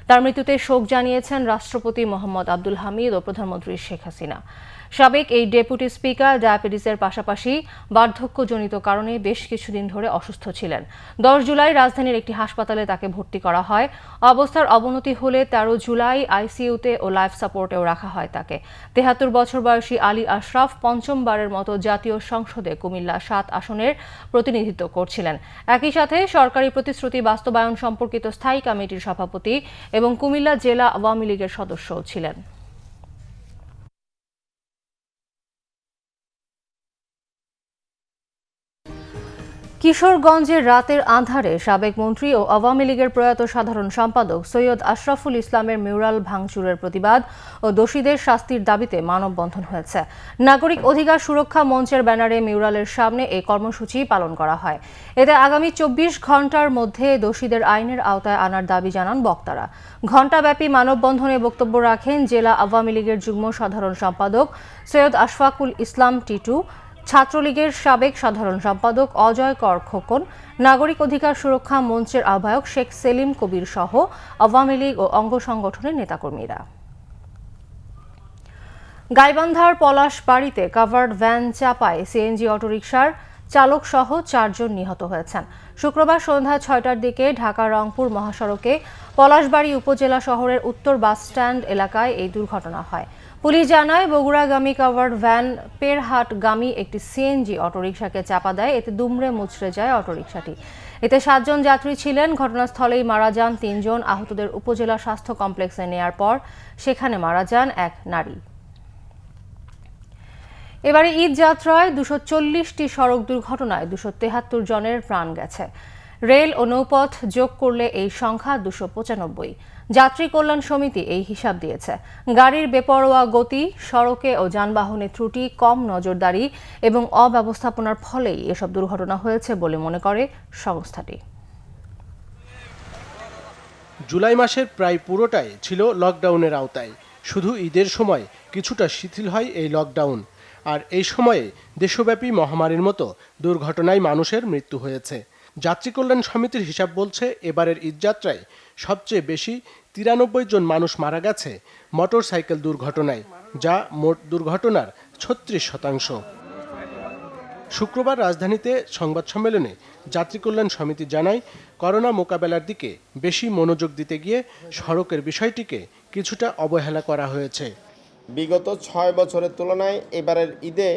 তার মৃত্যুতে শোক জানিয়েছেন রাষ্ট্রপতি মোহাম্মদ আব্দুল হামিদ ও প্রধানমন্ত্রী শেখ হাসিনা। সাবেক এই ডেপুটি স্পিকার ডায়াবেটিসের পাশাপাশি বার্ধক্যজনিত কারণে বেশ কিছুদিন ধরে অসুস্থ ছিলেন। 10 জুলাই রাজধানীর একটি হাসপাতালে তাকে ভর্তি করা হয়। অবস্থার অবনতি হলে 13 জুলাই আইসিইউতে ও লাইফ সাপোর্টেও রাখা হয় তাকে। 73 বছর বয়সী আলী আশরাফ পঞ্চমবারের মতো জাতীয় সংসদে কুমিল্লা 7 আসনের প্রতিনিধিত্ব করছিলেন। একই সাথে সরকারি প্রতিশ্রুতি বাস্তবায়ন সম্পর্কিত স্থায়ী কমিটির সভাপতি এবং কুমিল্লা জেলা আওয়ামী লীগের সদস্যও ছিলেন। কিশোরগঞ্জের রাতের আঁধারে সাবেক মন্ত্রী ও আওয়ামী লীগের প্রয়াত সাধারণ সম্পাদক সৈয়দ আশরাফুল ইসলামের মিউরাল ভাঙচুরের প্রতিবাদ ও দোষীদের শাস্তির দাবিতে মানববন্ধন হয়েছে। নাগরিক অধিকার সুরক্ষা মঞ্চের ব্যানারে মিউরালের সামনে এই কর্মসূচি পালন করা হয়। এতে আগামী 24 ঘণ্টার মধ্যে দোষীদের আইনের আওতায় আনার দাবি জানান বক্তারা। ঘণ্টাব্যাপী মানববন্ধনে বক্তব্য রাখেন জেলা আওয়ামী লীগের যুগ্ম সাধারণ সম্পাদক সৈয়দ আশফাকুল ইসলাম টিটু, ছাত্রলীগের সাবেক সাধারণ সম্পাদক অজয় কর খোকন, নাগরিক অধিকার সুরক্ষা মঞ্চের আহ্বায়ক শেখ সেলিম কবির সহ আওয়ামী লীগ ও অঙ্গ সংগঠনের নেতাকর্মীরা। গাইবান্ধার পলাশ বাড়িতে কাভার্ড ভ্যান চাপায় সিএনজি অটোরিকশার চালক সহ 4 জন নিহত হয়েছেন। শুক্রবার সন্ধ্যা 6টার দিকে ঢাকা রংপুর মহাসড়কে পলাশবাড়ি উপজেলা শহরের উত্তর বাসস্ট্যান্ড এলাকায় এই দুর্ঘটনা হয়। পুলিশ জানায়, বগুড়াগামী কাভার্ড ভ্যান পেরহাটগামী একটি সিএনজি অটোরিকশাকে চাপা দেয়। এতে দুমড়ে মুচড়ে যায় অটোরিকশাটি। এতে 7 জন যাত্রী ছিলেন। ঘটনাস্থলেই মারা যান 3 জন। আহতদের উপজেলা স্বাস্থ্য কমপ্লেক্সে নেয়ার পর সেখানে মারা যান এক নারী। এবারে ঈদ যাত্রায় 240টি সড়ক দুর্ঘটনায় 273 জনের প্রাণ গেছে। রেল ও নৌপথ যোগ করলে এই সংখ্যা 295। যাত্রী কল্যাণ সমিতি এই হিসাব দিয়েছে। গাড়ির বেপরোয়া গতি, সড়কে ও যানবাহনে ত্রুটি, কম নজরদারি এবং অব্যবস্থাপনার ফলেই এসব দুর্ঘটনা হয়েছে বলে মনে করে সংস্থাটি। জুলাই মাসের প্রায় পুরোটাই ছিল লকডাউনের আওতায়। শুধু ঈদের সময় কিছুটা শিথিল হয় এই লকডাউন। আর এই সময়ে দেশব্যাপী মহামারীর মতো দুর্ঘটনায় মানুষের মৃত্যু হয়েছে। যাত্রী কল্যাণ সমিতির হিসাব বলছে, এবারের ঈদযাত্রায় সবচেয়ে বেশি 93 জন মানুষ মারা গেছে মোটর সাইকেল দুর্ঘটনায়, যা মোট দুর্ঘটনার 36%। শুক্রবার রাজধানীতে সংবাদ সম্মেলনে যাত্রী কল্যাণ সমিতি জানায়, করোনা মোকাবেলার দিকে বেশি মনোযোগ দিতে গিয়ে সড়কের বিষয়টিকে কিছুটা অবহেলা করা হয়েছে। বিগত 6 বছরের তুলনায় এবারের ঈদে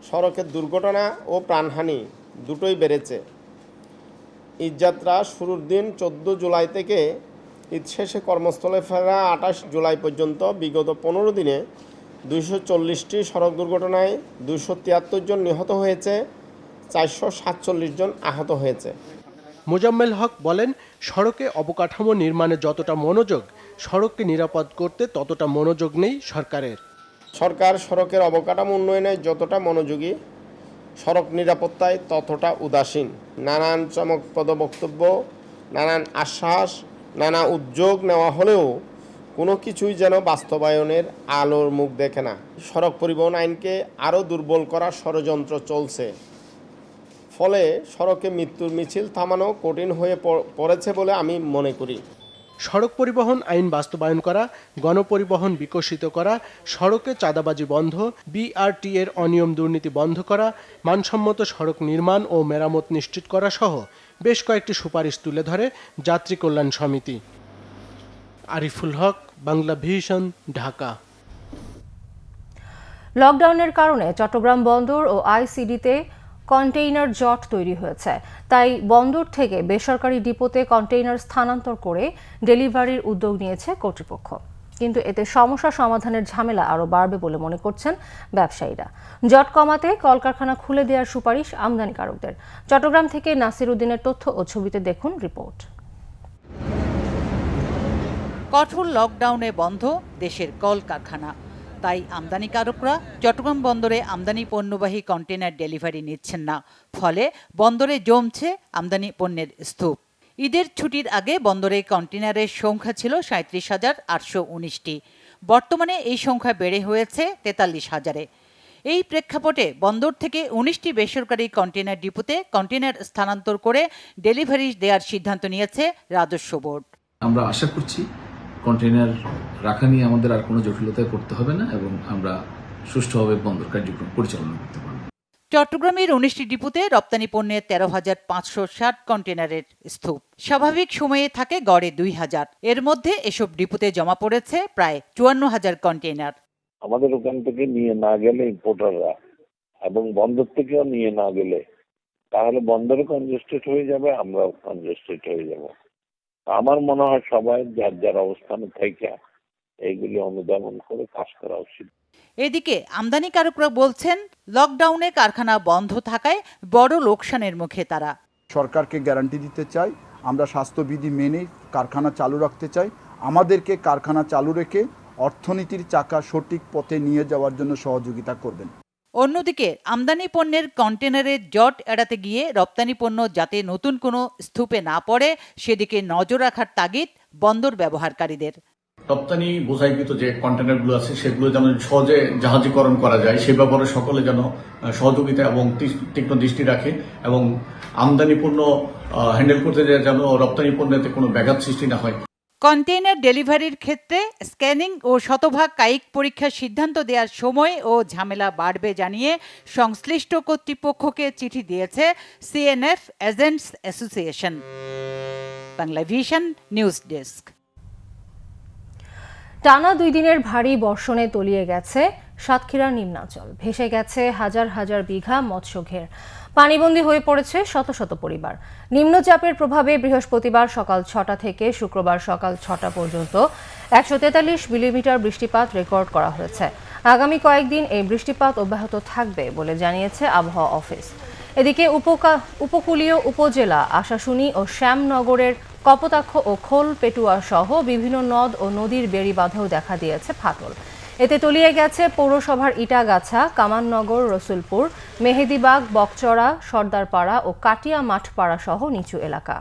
সড়কের দুর্ঘটনা ও প্রাণহানি দুটোই বেড়েছে। ঈদযাত্রা শুরুর দিন 14 জুলাই থেকে ঈদ শেষে কর্মস্থলে ফেরা 28 জুলাই পর্যন্ত বিগত 15 দিনে 240টি সড়ক দুর্ঘটনায় 273 জন নিহত হয়েছে, 447 জন আহত হয়েছে। মোজাম্মেল হক বলেন, সড়কে অবকাঠামো নির্মাণে যতটা মনোযোগ, সড়ককে নিরাপদ করতে ততটা মনোযোগ নেই সরকারের। সরকার সড়কের অবকাঠামো উন্নয়নে যতটা মনোযোগী, সড়ক নিরাপত্তায় ততটা উদাসীন। নানান চমকপ্রদ বক্তব্য, নানান আশ্বাস, নানা উদ্যোগ নেওয়া হলেও কোনো কিছুই যেন বাস্তবায়নের আলোর মুখ দেখে না। সড়ক পরিবহন আইনকে আরও দুর্বল করার ষড়যন্ত্র চলছে। ফলে সড়কে মৃত্যুর মিছিল থামানো কঠিন হয়ে পড়েছে বলে আমি মনে করি। সড়ক পরিবহন আইন বাস্তবায়ন করা, গণপরিবহন বিকশিত করা, সড়কে চাঁদাবাজি বন্ধ, বিআরটি এর অনিয়ম দুর্নীতি বন্ধ করা, মানসম্মত সড়ক নির্মাণ ও মেরামত নিশ্চিত করা সহ বেশ কয়েকটি সুপারিশ তুলে ধরে যাত্রী কল্যাণ সমিতি। আরিফুল হক, বাংলা ভিশন, ঢাকা। লকডাউনের কারণে চট্টগ্রাম বন্দর ও আইসিডিতে কন্টেইনার জট তৈরি হয়েছে। তাই বন্দর থেকে বেসরকারি ডিপোতে কন্টেইনার স্থানান্তর করে ডেলিভারির উদ্যোগ নিয়েছে কর্তৃপক্ষ। কিন্তু এতে সমস্যা সমাধানের ঝামেলা আরও বাড়বে বলে মনে করছেন ব্যবসায়ীরা। জট কমাতে কলকারখানা খুলে দেওয়ার সুপারিশ আমদানিকারকদের। চট্টগ্রাম থেকে নাসির উদ্দিনের তথ্য ও ছবিতে দেখুন রিপোর্ট। কঠোর লকডাউনে বন্ধ দেশের কলকারখানা, তাই আমদানিকারকরা চট্টগ্রাম বন্দরে আমদানি পণ্যবাহী কন্টেনার ডেলিভারি নিচ্ছেন না। ফলে বন্দরে জমছে আমদানি পণ্যের স্তূপ। ঈদের ছুটির আগে বন্দরে কন্টেনারের সংখ্যা ছিল 37,819টি। বর্তমানে এই সংখ্যা বেড়ে হয়েছে 43,000-এ। এই প্রেক্ষাপটে বন্দর থেকে 19টি বেসরকারি কন্টেনার ডিপোতে কন্টেনার স্থানান্তর করে ডেলিভারি দেওয়ার সিদ্ধান্ত নিয়েছে রাজস্ব বোর্ড। আমরা আশা করছি কন্টেইনার রাখা নিয়ে আমাদের আর কোনো জটিলতায় পড়তে হবে না এবং আমরা সুষ্ঠুভাবে বন্দর কার্যক্রম পরিচালনা করতে পারব। চট্টগ্রামের 19টি ডিপোতে রপ্তানি পণ্যের 13,560 কন্টেনারের স্তূপ। স্বাভাবিক সময়ে থাকে গড়ে 2,000। এর মধ্যে এসব ডিপোতে জমা পড়েছে প্রায় 54,000 কন্টেনার। আমাদের ওখান থেকে নিয়ে না গেলে ইম্পোর্টাররা এবং বন্দর থেকেও নিয়ে না গেলে তাহলে বন্দরও কনজেস্টেড হয়ে যাবে, আমরাও কনজেস্টেড হয়ে যাব। আমার মনে হয় সবাই যার যার অবস্থানে থেকে এইগুলি অনুধাবন করে কাজ করা উচিত। এদিকে আমদানিকারকরা বলছেন লকডাউনে কারখানা বন্ধ থাকায় বড় লোকসানের মুখে তারা। সরকারকে গ্যারান্টি দিতে চাই, আমরা স্বাস্থ্যবিধি মেনে কারখানা চালু রাখতে চাই। আমাদেরকে কারখানা চালু রেখে অর্থনীতির চাকা সঠিক পথে নিয়ে যাওয়ার জন্য সহযোগিতা করবেন। অন্যদিকে আমদানি পণ্যের কন্টেনারের জট এড়াতে গিয়ে রপ্তানি পণ্য যাতে নতুন কোনো স্তূপে না পড়ে সেদিকে নজর রাখার তাগিদ বন্দর ব্যবহারকারীদের। রপ্তানি বোঝাইকৃত যে কন্টেনারগুলো আছে সেগুলো যেন সহজে জাহাজীকরণ করা যায় সে ব্যাপারে সকলে যেন সহযোগিতা এবং তীক্ষ্ণ দৃষ্টি রাখে এবং আমদানি পণ্য হ্যান্ডেল করতে যেন রপ্তানি পণ্যতে কোনো ব্যাঘাত সৃষ্টি না হয়। কন্টেইনার ডেলিভারির ক্ষেত্রে স্ক্যানিং ও শতভাগ কায়িক পরীক্ষার সিদ্ধান্ত দেওয়ার সময় ও ঝামেলা বাড়বে জানিয়ে সংশ্লিষ্ট কর্তৃপক্ষকে চিঠি দিয়েছে CNF agents association. Banglavision news desk. টানা 2 দিনের ভারী বর্ষণে তলিয়ে গেছে সাতক্ষীরার নিম্নাঞ্চল, ভেসে গেছে হাজার হাজার বিঘা মৎস্যঘের, পানিবন্দী হয়ে পড়েছে শত শত পরিবার। নিম্নচাপের প্রভাবে বৃহস্পতিবার সকাল 6টা থেকে শুক্রবার সকাল 6টা পর্যন্ত 143 মিলিমিটার বৃষ্টিপাত রেকর্ড করা হয়েছে। আগামী কয়েকদিন এই বৃষ্টিপাত অব্যাহত থাকবে বলে জানিয়েছে আবহাওয়া অফিস। এদিকে উপকূলীয় উপজেলা আশাশুনি ও শ্যামনগরের কপোতাক্ষ ও খোল পেটুয়া সহ বিভিন্ন নদ ও নদীর বেড়িবাঁধেও দেখা দিয়েছে ফাটল। এতে তলিয়ে গেছে পৌরসভার ইটাগাছা, কামাননগর, রসুলপুর, মেহেদিবাগ, বকচড়া, সর্দারপাড়া ও কাটিয়া মাঠপাড়া সহ নিচু এলাকা।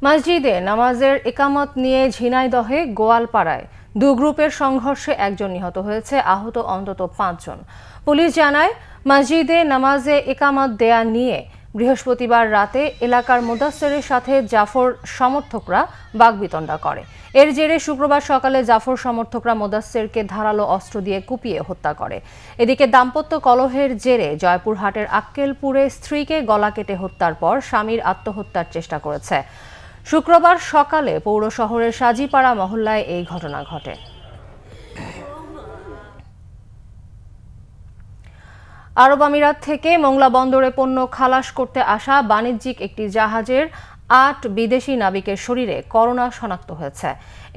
মসজিদে নামাজের একামত নিয়ে ঝিনাইদহে গোয়ালপাড়ায় 2 গ্রুপের সংঘর্ষে একজন নিহত হয়েছে, আহত অন্তত 5 জন। পুলিশ জানায় মসজিদে নামাজে একামত দেয়া নিয়ে বৃহস্পতিবার রাতে এলাকার মুদাসসিরের সাথে জাফর সমর্থকরা বাগবিতণ্ডা করে। এর জেরে শুক্রবার সকালে জাফর সমর্থকরা মুদাসসিরকে ধারালো অস্ত্র দিয়ে কুপিয়ে হত্যা করে। এদিকে দাম্পত্য কলহের জেরে জয়পুরহাটের আক্কেলপুরে স্ত্রীকে গলা কেটে হত্যার পর স্বামীর আত্মহত্যার চেষ্টা করেছে। শুক্রবার সকালে পৌর শহরের সাজিপাড়া মহল্লায় এই ঘটনা ঘটে। আরব আমিরাত থেকে মোংলা বন্দরে পণ্য খালাস করতে আসা বাণিজ্যিক একটি জাহাজের 8 বিদেশি নাবিকের শরীরে করোনা শনাক্ত হয়েছে।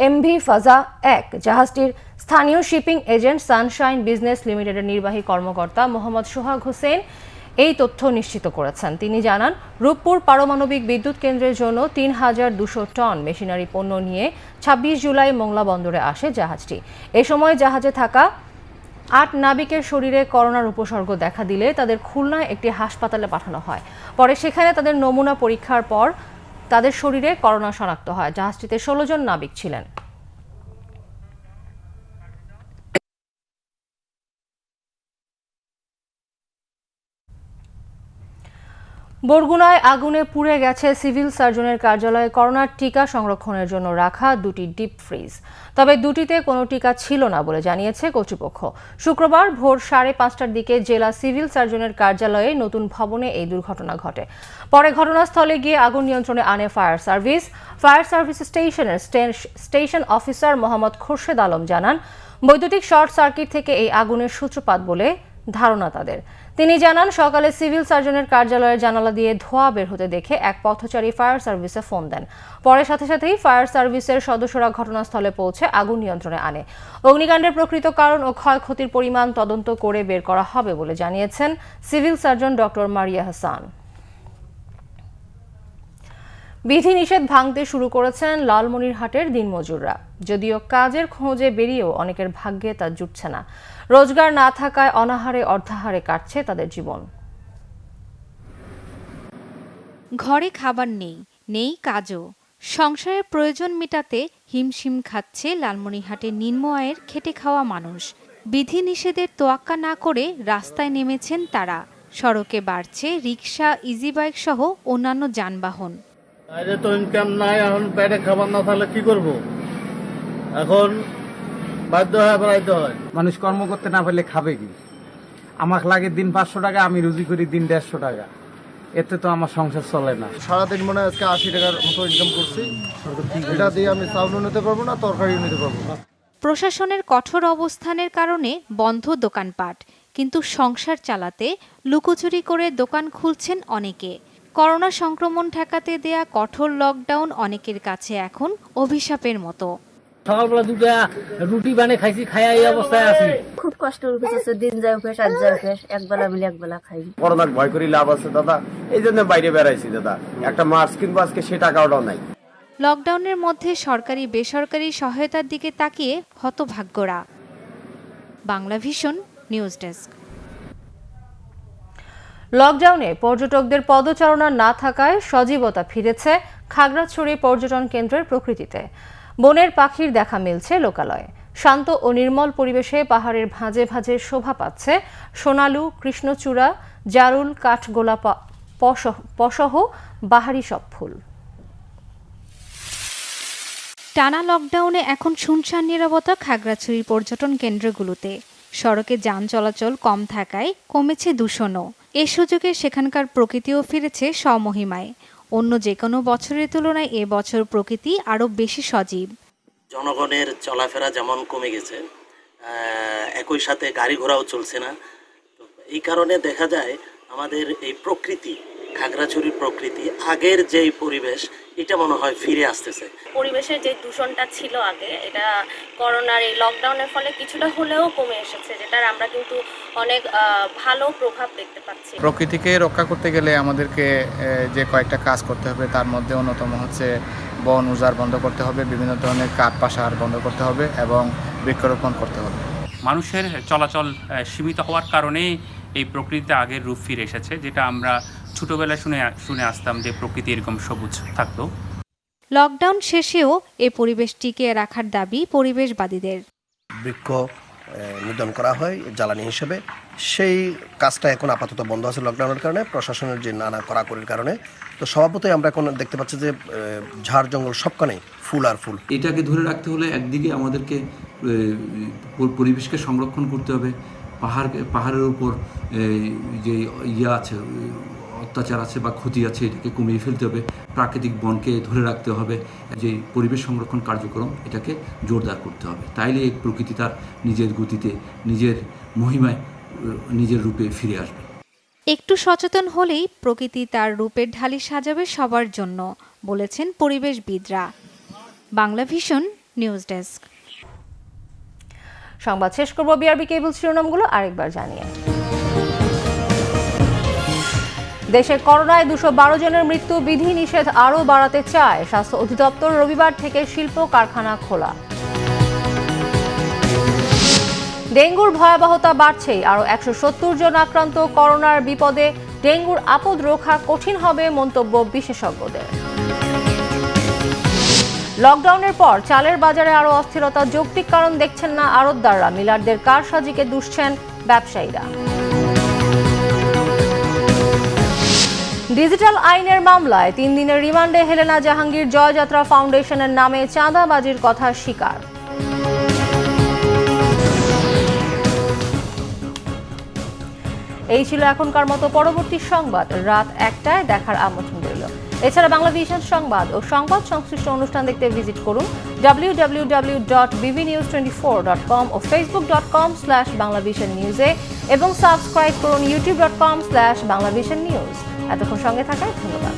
এমভি ফাজা 1 জাহাজটির স্থানীয় শিপিং এজেন্ট সানশাইন বিজনেস লিমিটেডের নির্বাহী কর্মকর্তা মোহাম্মদ সোহাগ হোসেন এই তথ্য নিশ্চিত করেছেন। তিনি জানান, রূপপুর পারমাণবিক বিদ্যুৎ কেন্দ্রের জন্য 3,200 টন মেশিনারি পণ্য নিয়ে 26 জুলাই মোংলা বন্দরে আসে জাহাজটি। এ সময় জাহাজে থাকা 8 নাবিকের শরীরে করোনার উপসর্গ দেখা দিলে তাদের খুলনায় একটি হাসপাতালে পাঠানো হয়। পরে সেখানে তাদের নমুনা পরীক্ষার পর তাদের শরীরে করোনা শনাক্ত হয়। জাহাজটিতে 16 জন নাবিক ছিলেন। বরগুনায় আগুনে পুড়ে গেছে সিভিল সার্জনের কার্যালয়ে করোনার টিকা সংরক্ষণের জন্য রাখা 2টি ডিপ ফ্রিজ। তবে 2টিতে কোনো টিকা ছিল না বলে জানিয়েছে কর্তৃপক্ষ। শুক্রবার ভোর 5:30টার দিকে জেলা সিভিল সার্জনের কার্যালয়ে নতুন ভবনে এই দুর্ঘটনা ঘটে। পরে ঘটনাস্থলে গিয়ে আগুন নিয়ন্ত্রণে আনে ফায়ার সার্ভিস। ফায়ার সার্ভিস স্টেশনের স্টেশন অফিসার মোহাম্মদ খোরশেদ আলম জানান, বৈদ্যুতিক শর্ট সার্কিট থেকে এই আগুনের সূত্রপাত বলে ধারণা তাদের। তিনি জানান, সকালে সিভিল সার্জনের কার্যালয়ের জানালা দিয়ে ধোঁয়া বের হতে দেখে এক পথচারী ফায়ার সার্ভিসে ফোন দেন। পরে সাথে সাথেই ফায়ার সার্ভিসের সদস্যরা ঘটনাস্থলে পৌঁছে আগুন নিয়ন্ত্রণে আনে। অগ্নিকাণ্ডের প্রকৃত কারণ ও ক্ষয়ক্ষতির পরিমাণ তদন্ত করে বের করা হবে বলে জানিয়েছেন সিভিল সার্জন ডক্টর মারিয়া হাসান। বিধিনিষেধ ভাঙতে শুরু করেছেন লালমনিরহাটের দিনমজুররা। যদিও কাজের খোঁজে বেরিয়েও অনেকের ভাগ্যে তা জুটছে না। রোজগার না থাকায় অনাহারে অর্ধাহারে কাটছে তাদের জীবন। ঘরে খাবার নেই, নেই কাজও। সংসারের প্রয়োজন মেটাতে হিমশিম খাচ্ছে লালমনিরহাটের নিম্ন আয়ের খেটে খাওয়া মানুষ। বিধিনিষেধের তোয়াক্কা না করে রাস্তায় নেমেছেন তারা। সড়কে বাড়ছে রিকশা, ইজি বাইক সহ অন্যান্য যানবাহন। বাইরে তো ইনকাম নাই, এখন পেটে খাবার না থাকলে কি করব, এখন বাধ্য হয়ে বেড়াইতে হয়। মানুষ কর্ম করতে না পারলে খাবে কি? আমাকে লাগে দিন 500 টাকা, আমি রুজি করি দিন 150 টাকা, এতে তো আমার সংসার চলে না। সারাদিন মনে হয় আজকে 80 টাকার মতো ইনকাম করছি, এটা দিয়ে আমি চাউলও নিতে পারবো না, তরকারিও নিতে পারবো না। প্রশাসনের কঠোর অবস্থানের কারণে বন্ধ দোকানপাট, কিন্তু সংসার চালাতে লুকোচুরি করে দোকান খুলছেন অনেকে। করোনা সংক্রমণ ঠেকাতে দেয়া কঠোর লকডাউন অনেকের কাছে এখন অভিশাপের মতো। সকালবেলা 2টা রুটি বানিয়ে খাইছি, খাইয়া এই অবস্থায় আছি। খুব কষ্ট হচ্ছে, দিন যায় অভ্যেস, আজ যায় অভ্যেস, একবেলা মিলে একবেলা খাই। করোনার ভয় করি লাভ আছে দাদা, এই জন্য বাইরে বেড়াইছি দাদা। একটা মাস্ক কিনবো আজকে, সে টাকাও নাই। লকডাউনের মধ্যে সরকারি বেসরকারি সহায়তার দিকে তাকিয়ে হতভাগ্যরা। Bangla vision news desk. লকডাউনে পর্যটকদের পদচারণা না থাকায় সজীবতা ফিরেছে খাগড়াছড়ি পর্যটন কেন্দ্রের প্রকৃতিতে। বনের পাখির দেখা মিলছে লোকালয়ে। শান্ত ও নির্মল পরিবেশে পাহাড়ের ভাঁজে ভাঁজে শোভা পাচ্ছে সোনালু, কৃষ্ণচূড়া, জারুল, কাঠগোলাপ পসহ বাহারি সব ফুল। টানা লকডাউনে এখন শুনশান নীরবতা খাগড়াছড়ির পর্যটন কেন্দ্রগুলোতে। সড়কে যান চলাচল কম থাকায় কমেছে দূষণও। এ সুযোগে সেখানকার প্রকৃতিও ফিরেছে স্বমহিমায়। অন্য যে কোনো বছরের তুলনায় এ বছর প্রকৃতি আরও বেশি সজীব। জনগণের চলাফেরা যেমন কমে গেছে, একই সাথে গাড়ি ঘোড়াও চলছে না। এই কারণে দেখা যায় আমাদের এই প্রকৃতি, খাগড়াছড়ির প্রকৃতি, আগের যেই পরিবেশ, এটা মনে হয় ফিরে আসতেছে। পরিবেশের যে দূষণটা ছিল আগে, এটা করোনার এই লকডাউনের ফলে কিছুটা হলেও কমে এসেছে, যেটার আমরা কিন্তু অনেক ভালো প্রভাব দেখতে পাচ্ছি। প্রকৃতিকে রক্ষা করতে গেলে আমাদেরকে যে কয়েকটা কাজ করতে হবে, তার মধ্যে অন্যতম হচ্ছে বন উজাড় বন্ধ করতে হবে, বিভিন্ন ধরনের কাঠ পাসার বন্ধ করতে হবে এবং বৃক্ষরোপণ করতে হবে। মানুষের চলাচল সীমিত হওয়ার কারণে এই প্রকৃতিতে আগের রূপ ফিরে এসেছে, যেটা আমরা ছোটবেলায় শুনে আসতাম যে প্রকৃতি এরকম সবুজ থাকতো। লকডাউন শেষেও এ পরিবেশ টিকিয়ে রাখার দাবি পরিবেশবাদীদের। বৃক্ষ নিধন করা হয় জ্বালানি হিসেবে, সেই কাজটা এখন আপাতত বন্ধ আছে লকডাউনের কারণে, প্রশাসনের যে নানা কড়াকড়ির কারণে। তো স্বভাবতই আমরা এখন দেখতে পাচ্ছি যে ঝাড় জঙ্গল সবখানেই ফুল আর ফুল। এটাকে ধরে রাখতে হলে একদিকে আমাদেরকে পরিবেশকে সংরক্ষণ করতে হবে, পাহাড়ের উপর যে আছে, অত্যাচার আছে বা ক্ষতি আছে, এটাকে কমিয়ে ফেলতে হবে। প্রাকৃতিক বনকে ধরে রাখতে হবে, যে পরিবেশ সংরক্ষণ কার্যক্রম এটাকে জোরদার করতে হবে। তাইলে এই প্রকৃতি তার নিজের গতিতে, নিজের মহিমায়, নিজের রূপে ফিরে আসবে। একটু সচেতন হলেই প্রকৃতি তার রূপের ঢালি সাজাবে সবার জন্য, বলেছেন পরিবেশবিদরা। Bangla vision news desk. সংবাদ শেষ করব বিআরবি কেবল শিরোনামগুলো আরেকবার জানিয়ে। দেশে করোনায় 212 জনের মৃত্যু, বিধি নিষেধ আরও বাড়াতে চায় স্বাস্থ্য অধিদপ্তর। রবিবার থেকে শিল্প কারখানা খোলা। ডেঙ্গুর ভয়াবহতা বাড়ছেই, আরও 170 জন আক্রান্ত। করোনার বিপদে ডেঙ্গুর আপদ রোখা কঠিন হবে, মন্তব্য বিশেষজ্ঞদের। লকডাউনের পর চালের বাজারে আরও অস্থিরতা, যৌক্তিক কারণ দেখছেন না আড়তদাররা। মিলারদের কারসাজিকে দুষছেন ব্যবসায়ীরা। ডিজিটাল আইনের মামলায় 3 দিনের রিমান্ডে হেলেনা জাহাঙ্গীর। জয়যাত্রা ফাউন্ডেশনের নামে চাঁদাবাজির কথা স্বীকার। এই ছিল এখনকার মতো। পরবর্তী সংবাদ রাত 1টায় দেখার আমন্ত্রণ রইল। এছাড়া বাংলা ভিশন সংবাদ ও সংবাদ সংশ্লিষ্ট অনুষ্ঠান দেখতে ভিজিট করুন www.bbnews24.com ও facebook.com/banglavisionnews এবং সাবস্ক্রাইব করুন youtube.com/banglavisionnews। এতক্ষণ সঙ্গে থাকায় ধন্যবাদ।